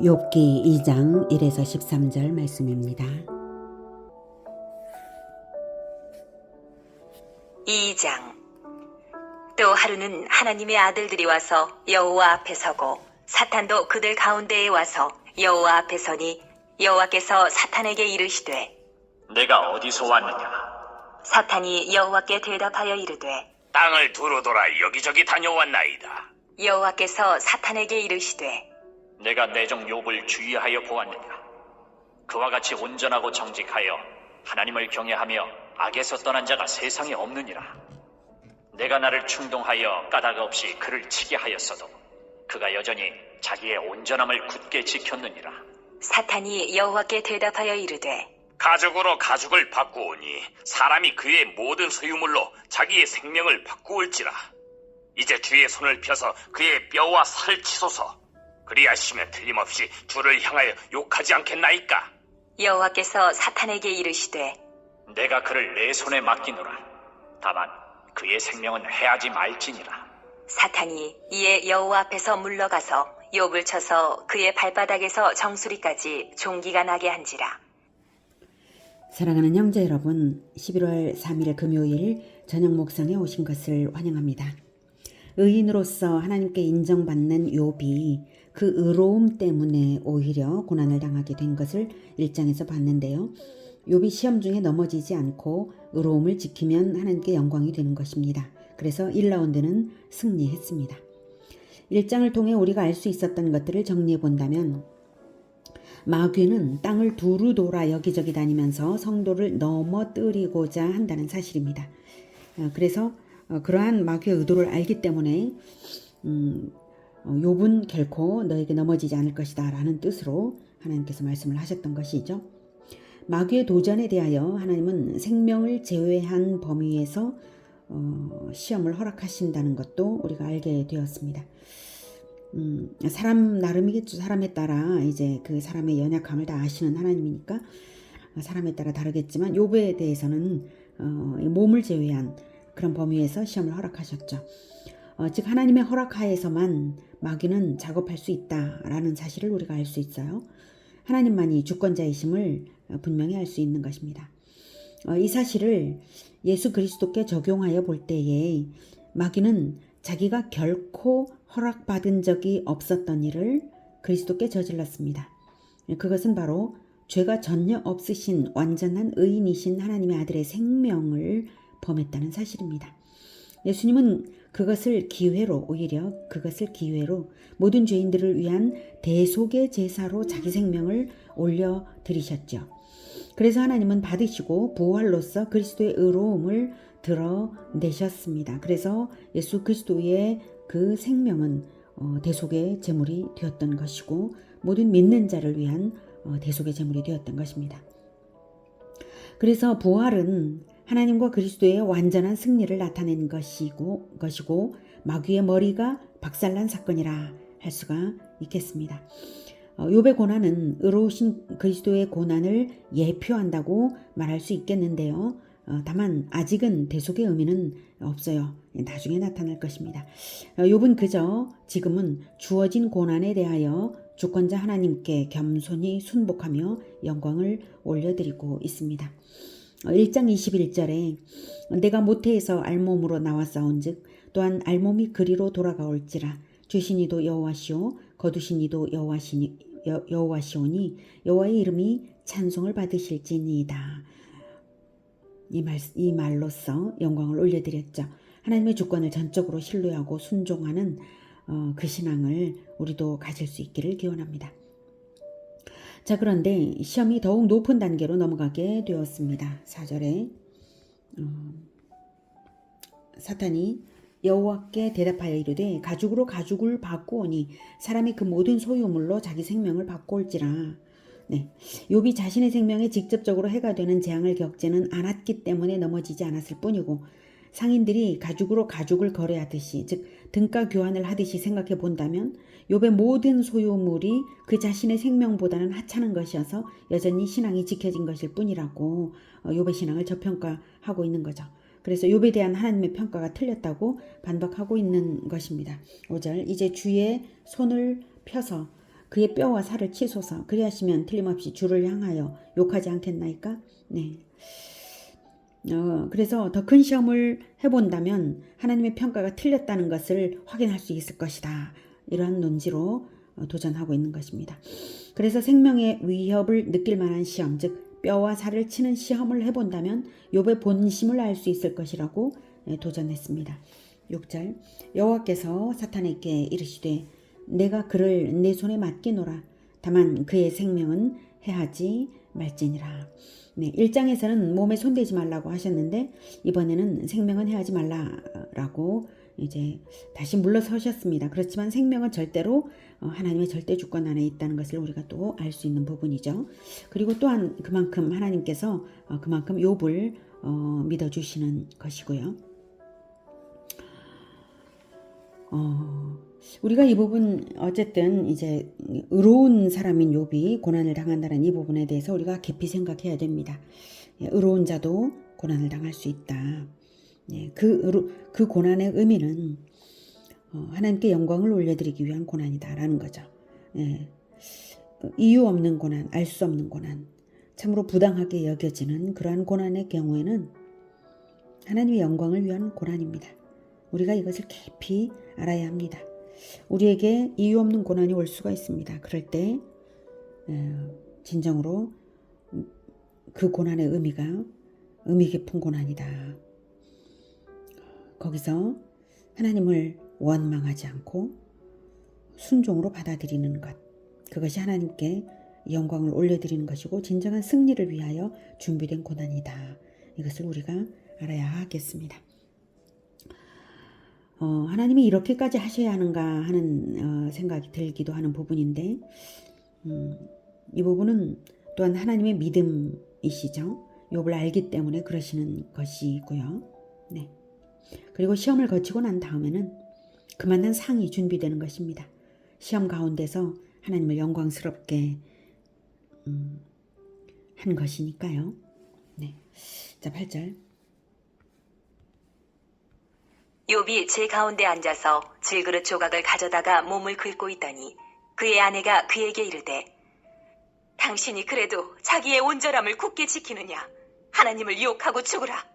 욥기 2장 1에서 13절 말씀입니다. 2장. 또 하루는 하나님의 아들들이 와서 여호와 앞에 서고 사탄도 그들 가운데에 와서 여호와 앞에 서니 여호와께서 사탄에게 이르시되 내가 어디서 왔느냐? 사탄이 여호와께 대답하여 이르되 땅을 두루 돌아 여기저기 다녀왔나이다. 여호와께서 사탄에게 이르시되 내가 내 종 욥을 주의하여 보았느냐? 그와 같이 온전하고 정직하여 하나님을 경외하며 악에서 떠난 자가 세상에 없느니라. 내가 나를 충동하여 까닭 없이 그를 치게 하였어도 그가 여전히 자기의 온전함을 굳게 지켰느니라. 사탄이 여호와께 대답하여 이르되 가죽으로 가죽을 바꾸오니 사람이 그의 모든 소유물로 자기의 생명을 바꾸올지라. 이제 주의 손을 펴서 그의 뼈와 살을 치소서. 그리하시면 틀림없이 주를 향하여 욕하지 않겠나이까? 여호와께서 사탄에게 이르시되 내가 그를 내 손에 맡기노라. 다만 그의 생명은 해하지 말지니라. 사탄이 이에 여호와 앞에서 물러가서 욥을 쳐서 그의 발바닥에서 정수리까지 종기가 나게 한지라. 사랑하는 형제 여러분, 11월 3일 금요일 저녁 목성에 오신 것을 환영합니다. 의인으로서 하나님께 인정받는 욥이 그 의로움 때문에 오히려 고난을 당하게 된 것을 1장에서 봤는데요. 욥이 시험 중에 넘어지지 않고 의로움을 지키면 하나님께 영광이 되는 것입니다. 그래서 1라운드는 승리했습니다. 1장을 통해 우리가 알 수 있었던 것들을 정리해 본다면 마귀는 땅을 두루 돌아 여기저기 다니면서 성도를 넘어뜨리고자 한다는 사실입니다. 그래서 그러한 마귀의 의도를 알기 때문에 욥은 결코 너에게 넘어지지 않을 것이다 라는 뜻으로 하나님께서 말씀을 하셨던 것이죠. 마귀의 도전에 대하여 하나님은 생명을 제외한 범위에서 시험을 허락하신다는 것도 우리가 알게 되었습니다. 사람 나름이겠죠. 사람에 따라 이제 그 사람의 연약함을 다 아시는 하나님이니까 사람에 따라 다르겠지만 욥에 대해서는 몸을 제외한 그런 범위에서 시험을 허락하셨죠. 즉 하나님의 허락하에서만 마귀는 작업할 수 있다라는 사실을 우리가 알 수 있어요. 하나님만이 주권자이심을 분명히 알 수 있는 것입니다. 이 사실을 예수 그리스도께 적용하여 볼 때에 마귀는 자기가 결코 허락받은 적이 없었던 일을 그리스도께 저질렀습니다. 그것은 바로 죄가 전혀 없으신 완전한 의인이신 하나님의 아들의 생명을 범했다는 사실입니다. 예수님은 오히려 그것을 기회로 모든 죄인들을 위한 대속의 제사로 자기 생명을 올려드리셨죠. 그래서 하나님은 받으시고 부활로서 그리스도의 의로움을 드러내셨습니다. 그래서 예수 그리스도의 그 생명은 대속의 제물이 되었던 것이고 모든 믿는 자를 위한 대속의 제물이 되었던 것입니다. 그래서 부활은 하나님과 그리스도의 완전한 승리를 나타낸 것이고 마귀의 머리가 박살난 사건이라 할 수가 있겠습니다. 욥의 고난은 의로우신 그리스도의 고난을 예표한다고 말할 수 있겠는데요. 다만 아직은 대속의 의미는 없어요. 나중에 나타날 것입니다. 욥은 그저 지금은 주어진 고난에 대하여 주권자 하나님께 겸손히 순복하며 영광을 올려드리고 있습니다. 1장 21절에 내가 모태에서 알몸으로 나왔사온즉 또한 알몸이 그리로 돌아가올지라 주시니도 여호와시오 거두시니도 여호와시오니 여호와의 이름이 찬송을 받으실지니이다. 이 말로써 영광을 올려드렸죠. 하나님의 주권을 전적으로 신뢰하고 순종하는 그 신앙을 우리도 가질 수 있기를 기원합니다. 자, 그런데 시험이 더욱 높은 단계로 넘어가게 되었습니다. 4절에 사탄이 여호와께 대답하여 이르되 가죽으로 가죽을 바꾸오니 사람이 그 모든 소유물로 자기 생명을 바꾸올지라. 네, 욥이 자신의 생명에 직접적으로 해가 되는 재앙을 겪지는 않았기 때문에 넘어지지 않았을 뿐이고 상인들이 가죽으로 가죽을 거래하듯이 즉 등가 교환을 하듯이 생각해 본다면 욥의 모든 소유물이 그 자신의 생명보다는 하찮은 것이어서 여전히 신앙이 지켜진 것일 뿐이라고 욥의 신앙을 저평가하고 있는 거죠. 그래서 욥에 대한 하나님의 평가가 틀렸다고 반박하고 있는 것입니다. 5절 이제 주의 손을 펴서 그의 뼈와 살을 치소서. 그리하시면 틀림없이 주를 향하여 욕하지 않겠나이까? 네. 그래서 더 큰 시험을 해본다면 하나님의 평가가 틀렸다는 것을 확인할 수 있을 것이다. 이러한 논지로 도전하고 있는 것입니다. 그래서 생명의 위협을 느낄 만한 시험, 즉 뼈와 살을 치는 시험을 해본다면 욥의 본심을 알 수 있을 것이라고 도전했습니다. 6절 여호와께서 사탄에게 이르시되 내가 그를 내 손에 맡기노라. 다만 그의 생명은 해하지 말지니라. 네, 1장에서는 몸에 손대지 말라고 하셨는데 이번에는 생명은 해하지 말라라고 이제 다시 물러서셨습니다. 그렇지만 생명은 절대로 하나님의 절대 주권 안에 있다는 것을 우리가 또 알 수 있는 부분이죠. 그리고 또한 그만큼 하나님께서 그만큼 욥을 믿어주시는 것이고요. 우리가 이 부분 어쨌든 이제 의로운 사람인 욥이 고난을 당한다는 이 부분에 대해서 우리가 깊이 생각해야 됩니다. 의로운 자도 고난을 당할 수 있다. 그 고난의 의미는 하나님께 영광을 올려드리기 위한 고난이다라는 거죠. 이유 없는 고난, 알 수 없는 고난, 참으로 부당하게 여겨지는 그러한 고난의 경우에는 하나님의 영광을 위한 고난입니다. 우리가 이것을 깊이 알아야 합니다. 우리에게 이유 없는 고난이 올 수가 있습니다. 그럴 때 진정으로 그 고난의 의미가 의미 깊은 고난이다. 거기서 하나님을 원망하지 않고 순종으로 받아들이는 것, 그것이 하나님께 영광을 올려드리는 것이고 진정한 승리를 위하여 준비된 고난이다. 이것을 우리가 알아야 하겠습니다. 하나님이 이렇게까지 하셔야 하는가 하는 생각이 들기도 하는 부분인데 이 부분은 또한 하나님의 믿음이시죠. 욥을 알기 때문에 그러시는 것이고요. 네. 그리고 시험을 거치고 난 다음에는 그만한 상이 준비되는 것입니다. 시험 가운데서 하나님을 영광스럽게 한 것이니까요. 네. 자, 8절. 욥이 제 가운데 앉아서 질그릇 조각을 가져다가 몸을 긁고 있더니 그의 아내가 그에게 이르되 당신이 그래도 자기의 온전함을 굳게 지키느냐? 하나님을 욕하고 죽으라.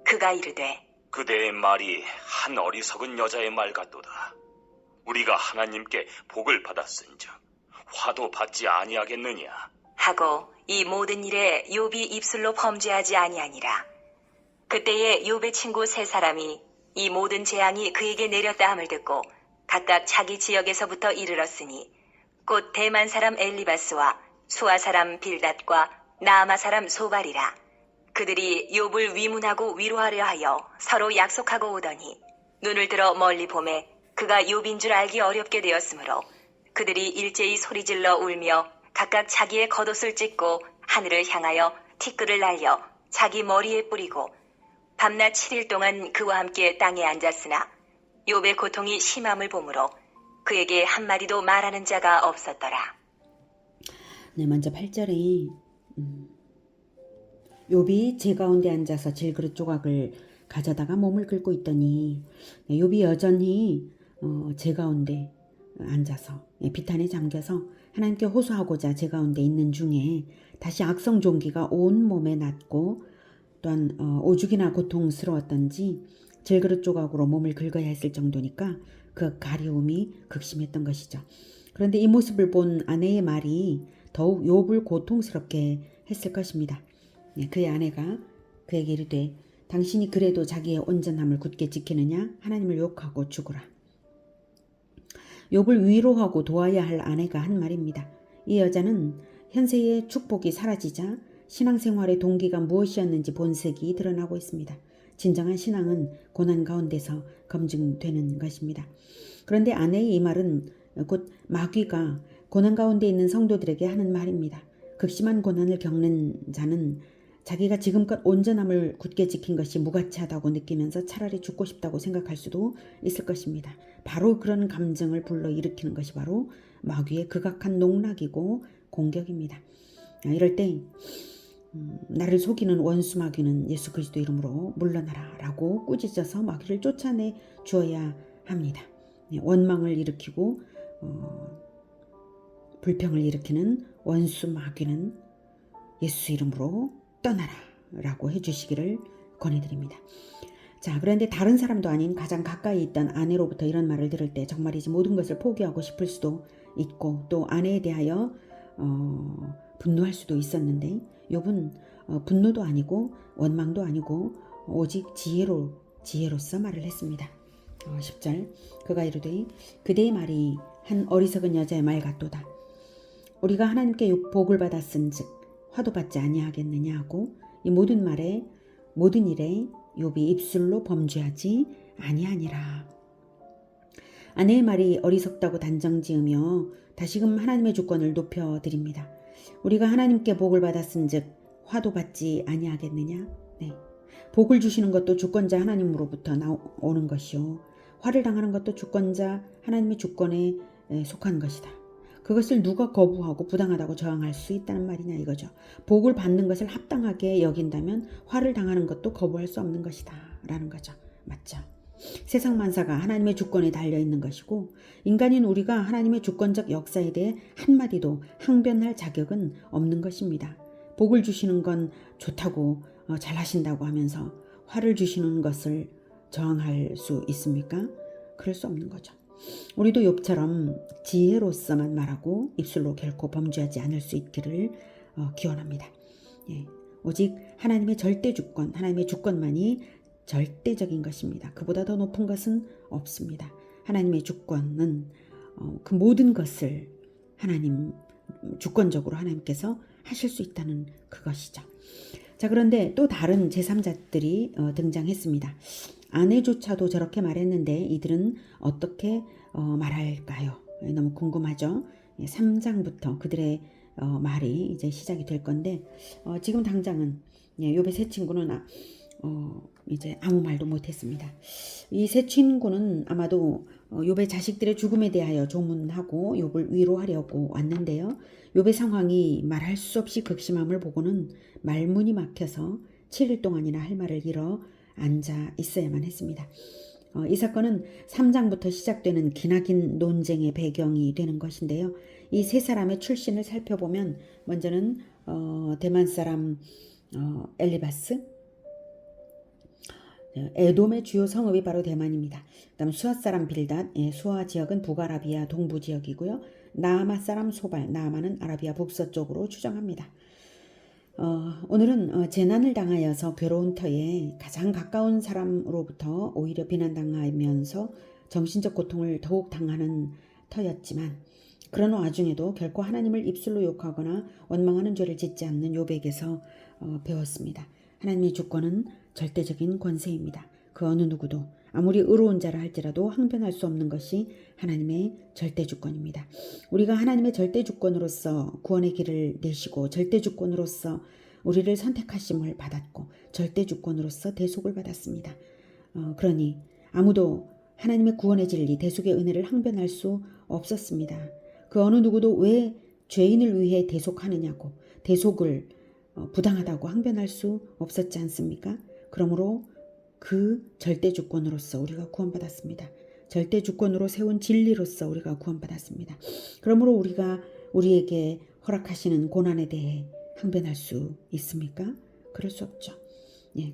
그가 이르되 그대의 말이 한 어리석은 여자의 말 같도다. 우리가 하나님께 복을 받았은즉 화도 받지 아니하겠느냐? 하고 이 모든 일에 욥이 입술로 범죄하지 아니하니라. 그때에 욥의 친구 세 사람이 이 모든 재앙이 그에게 내렸다 함을 듣고 각각 자기 지역에서부터 이르렀으니 곧 대만 사람 엘리바스와 수아 사람 빌닷과 나아마 사람 소발이라. 그들이 욥을 위문하고 위로하려 하여 서로 약속하고 오더니 눈을 들어 멀리 보매 그가 욥인 줄 알기 어렵게 되었으므로 그들이 일제히 소리질러 울며 각각 자기의 겉옷을 찢고 하늘을 향하여 티끌을 날려 자기 머리에 뿌리고 밤낮 7일 동안 그와 함께 땅에 앉았으나 욥의 고통이 심함을 보므로 그에게 한마디도 말하는 자가 없었더라. 네, 먼저 8절에 욥이 제 가운데 앉아서 질그릇 조각을 가져다가 몸을 긁고 있더니 욥이 여전히 제 가운데 앉아서 비탄에 잠겨서 하나님께 호소하고자 제 가운데 있는 중에 다시 악성 종기가 온 몸에 났고 또한 오죽이나 고통스러웠던지 질그릇 조각으로 몸을 긁어야 했을 정도니까 그 가려움이 극심했던 것이죠. 그런데 이 모습을 본 아내의 말이 더욱 욥을 고통스럽게 했을 것입니다. 그의 아내가 그에게 이르되 당신이 그래도 자기의 온전함을 굳게 지키느냐? 하나님을 욕하고 죽으라. 욥을 위로하고 도와야 할 아내가 한 말입니다. 이 여자는 현세의 축복이 사라지자 신앙생활의 동기가 무엇이었는지 본색이 드러나고 있습니다. 진정한 신앙은 고난 가운데서 검증되는 것입니다. 그런데 아내의 이 말은 곧 마귀가 고난 가운데 있는 성도들에게 하는 말입니다. 극심한 고난을 겪는 자는 자기가 지금껏 온전함을 굳게 지킨 것이 무가치하다고 느끼면서 차라리 죽고 싶다고 생각할 수도 있을 것입니다. 바로 그런 감정을 불러일으키는 것이 바로 마귀의 극악한 농락이고 공격입니다. 이럴 때 나를 속이는 원수 마귀는 예수 그리스도 이름으로 물러나라 라고 꾸짖어서 마귀를 쫓아내 주어야 합니다. 원망을 일으키고 불평을 일으키는 원수 마귀는 예수 이름으로 떠나라 라고 해주시기를 권해드립니다. 자, 그런데 다른 사람도 아닌 가장 가까이 있던 아내로부터 이런 말을 들을 때 정말이지 모든 것을 포기하고 싶을 수도 있고 또 아내에 대하여 분노할 수도 있었는데 욥은 분노도 아니고 원망도 아니고 오직 지혜로서 말을 했습니다. 10절 그가 이르되 그대의 말이 한 어리석은 여자의 말 같도다. 우리가 하나님께 복을 받았은즉 화도 받지 아니하겠느냐 하고 이 모든 일에 욥이 입술로 범죄하지 아니하니라. 아내의 말이 어리석다고 단정지으며 다시금 하나님의 주권을 높여드립니다. 우리가 하나님께 복을 받았은즉 화도 받지 아니하겠느냐. 네. 복을 주시는 것도 주권자 하나님으로부터 나오는 것이요 화를 당하는 것도 주권자 하나님의 주권에 속한 것이다. 그것을 누가 거부하고 부당하다고 저항할 수 있다는 말이냐 이거죠. 복을 받는 것을 합당하게 여긴다면 화를 당하는 것도 거부할 수 없는 것이다 라는 거죠. 맞죠? 세상 만사가 하나님의 주권에 달려있는 것이고 인간인 우리가 하나님의 주권적 역사에 대해 한마디도 항변할 자격은 없는 것입니다. 복을 주시는 건 좋다고 잘하신다고 하면서 화를 주시는 것을 저항할 수 있습니까? 그럴 수 없는 거죠. 우리도 욥처럼 지혜로서만 말하고 입술로 결코 범죄하지 않을 수 있기를 기원합니다. 예, 오직 하나님의 절대 주권, 하나님의 주권만이 절대적인 것입니다. 그보다 더 높은 것은 없습니다. 하나님의 주권은 그 모든 것을 주권적으로 하나님께서 하실 수 있다는 그것이죠. 자, 그런데 또 다른 제3자들이 등장했습니다. 아내조차도 저렇게 말했는데 이들은 어떻게 말할까요? 너무 궁금하죠? 3장부터 그들의 말이 이제 시작이 될 건데 지금 당장은 욥의 세 친구는 이제 아무 말도 못했습니다. 이 세 친구는 아마도 욥의 자식들의 죽음에 대하여 조문하고 욥을 위로하려고 왔는데요. 욥의 상황이 말할 수 없이 극심함을 보고는 말문이 막혀서 7일 동안이나 할 말을 잃어 앉아 있어야만 했습니다. 이 사건은 3장부터 시작되는 기나긴 논쟁의 배경이 되는 것인데요. 이 세 사람의 출신을 살펴보면 먼저는 대만 사람 엘리바스, 에돔의 주요 성읍이 바로 대만입니다. 그다음 수아 사람 빌닷, 수아 지역은 북아라비아 동부 지역이고요. 나아마 사람 소발, 나아마는 아라비아 북서쪽으로 추정합니다. 오늘은 재난을 당하여서 괴로운 터에 가장 가까운 사람으로부터 오히려 비난당하면서 정신적 고통을 더욱 당하는 터였지만 그런 와중에도 결코 하나님을 입술로 욕하거나 원망하는 죄를 짓지 않는 욥에게서 배웠습니다. 하나님의 주권은 절대적인 권세입니다. 그 어느 누구도 아무리 의로운 자라 할지라도 항변할 수 없는 것이 하나님의 절대 주권입니다. 우리가 하나님의 절대 주권으로서 구원의 길을 내시고 절대 주권으로서 우리를 선택하심을 받았고 절대 주권으로서 대속을 받았습니다. 그러니 아무도 하나님의 구원의 진리, 대속의 은혜를 항변할 수 없었습니다. 그 어느 누구도 왜 죄인을 위해 대속하느냐고 대속을 부당하다고 항변할 수 없었지 않습니까? 그러므로 그 절대 주권으로서 우리가 구원받았습니다. 절대 주권으로 세운 진리로서 우리가 구원받았습니다. 그러므로 우리가 우리에게 허락하시는 고난에 대해 항변할 수 있습니까? 그럴 수 없죠.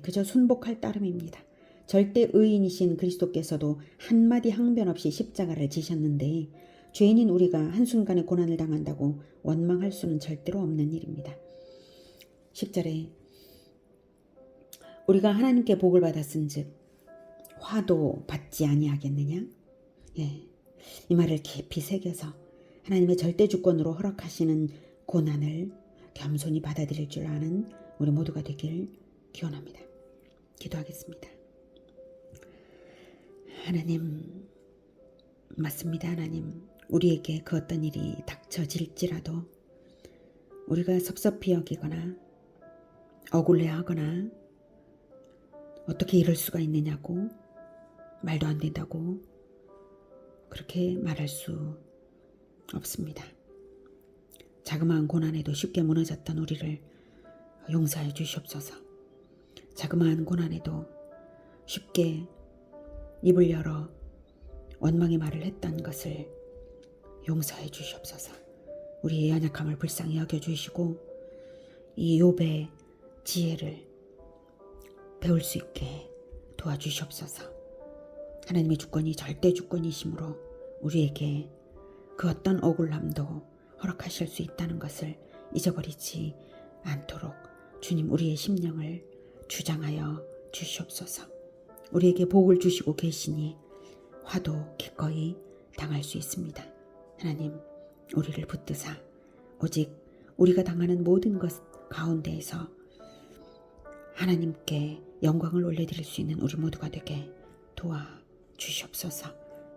그저 순복할 따름입니다. 절대 의인이신 그리스도께서도 한마디 항변 없이 십자가를 지셨는데 죄인인 우리가 한순간에 고난을 당한다고 원망할 수는 절대로 없는 일입니다. 10절에 우리가 하나님께 복을 받았은즉 화도 받지 아니하겠느냐? 이 말을 깊이 새겨서 하나님의 절대 주권으로 허락하시는 고난을 겸손히 받아들일 줄 아는 우리 모두가 되길 기원합니다. 기도하겠습니다. 하나님, 맞습니다. 하나님, 우리에게 그 어떤 일이 닥쳐질지라도 우리가 섭섭히 여기거나 억울해하거나 어떻게 이럴 수가 있느냐고 말도 안 된다고 그렇게 말할 수 없습니다. 자그마한 고난에도 쉽게 무너졌던 우리를 용서해 주시옵소서. 자그마한 고난에도 쉽게 입을 열어 원망의 말을 했던 것을 용서해 주시옵소서. 우리의 연약함을 불쌍히 여겨주시고 이 욥의 지혜를 배울 수 있게 도와주시옵소서. 하나님의 주권이 절대 주권이시므로 우리에게 그 어떤 억울함도 허락하실 수 있다는 것을 잊어버리지 않도록 주님 우리의 심령을 주장하여 주시옵소서. 우리에게 복을 주시고 계시니 화도 기꺼이 당할 수 있습니다. 하나님 우리를 붙드사 오직 우리가 당하는 모든 것 가운데에서 하나님께 영광을 올려드릴 수 있는 우리 모두가 되게 도와주시옵소서.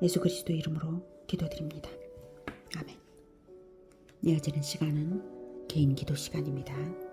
예수 그리스도의 이름으로 기도드립니다. 아멘. 이어지는 시간은 개인 기도 시간입니다.